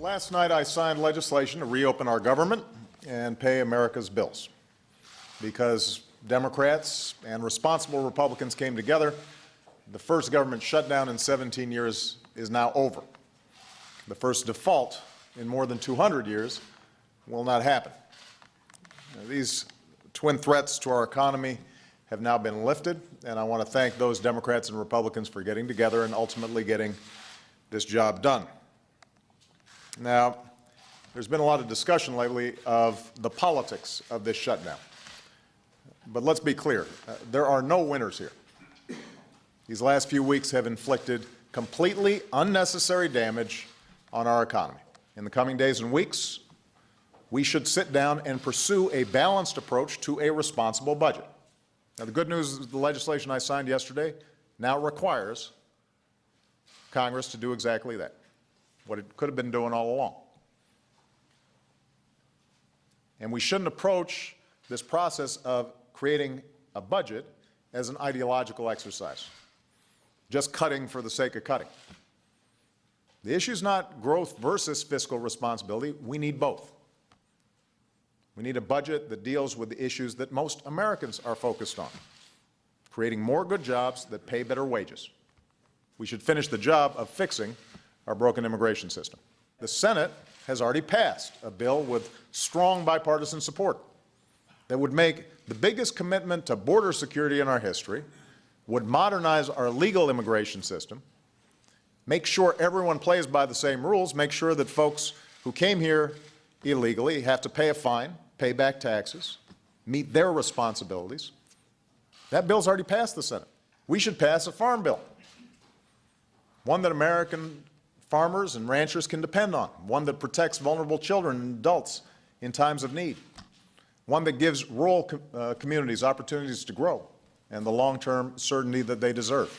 Last night I signed legislation to reopen our government and pay America's bills. Because Democrats and responsible Republicans came together, the first government shutdown in 17 years is now over. The first default in more than 200 years will not happen. Now, these twin threats to our economy have now been lifted, and I want to thank those Democrats and Republicans for getting together and ultimately getting this job done. Now, there's been a lot of discussion lately of the politics of this shutdown. But let's be clear, there are no winners here. These last few weeks have inflicted completely unnecessary damage on our economy. In the coming days and weeks, we should sit down and pursue a balanced approach to a responsible budget. Now, the good news is the legislation I signed yesterday now requires Congress to do exactly that, what it could have been doing all along. And we shouldn't approach this process of creating a budget as an ideological exercise, just cutting for the sake of cutting. The issue is not growth versus fiscal responsibility. We need both. We need a budget that deals with the issues that most Americans are focused on, creating more good jobs that pay better wages. We should finish the job of fixing our broken immigration system. The Senate has already passed a bill with strong bipartisan support that would make the biggest commitment to border security in our history, would modernize our legal immigration system, make sure everyone plays by the same rules, make sure that folks who came here illegally have to pay a fine, pay back taxes, meet their responsibilities. That bill's already passed the Senate. We should pass a farm bill, one that American farmers and ranchers can depend on, one that protects vulnerable children and adults in times of need, one that gives rural communities opportunities to grow and the long-term certainty that they deserve.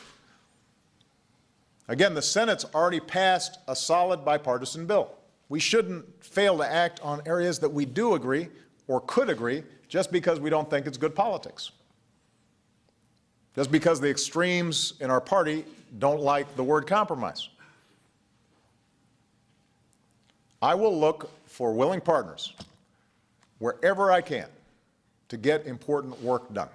Again, the Senate's already passed a solid bipartisan bill. We shouldn't fail to act on areas that we do agree or could agree just because we don't think it's good politics, just because the extremes in our party don't like the word compromise. I will look for willing partners wherever I can to get important work done.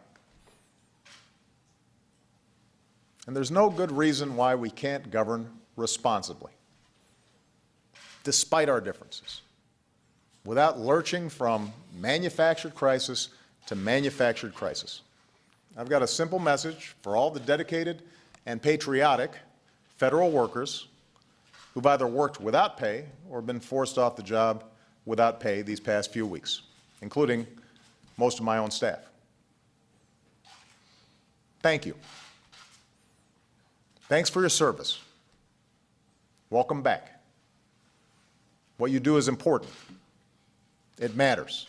And there's no good reason why we can't govern responsibly, despite our differences, without lurching from manufactured crisis to manufactured crisis. I've got a simple message for all the dedicated and patriotic federal workers who've either worked without pay or been forced off the job without pay these past few weeks, including most of my own staff. Thank you. Thanks for your service. Welcome back. What you do is important. It matters.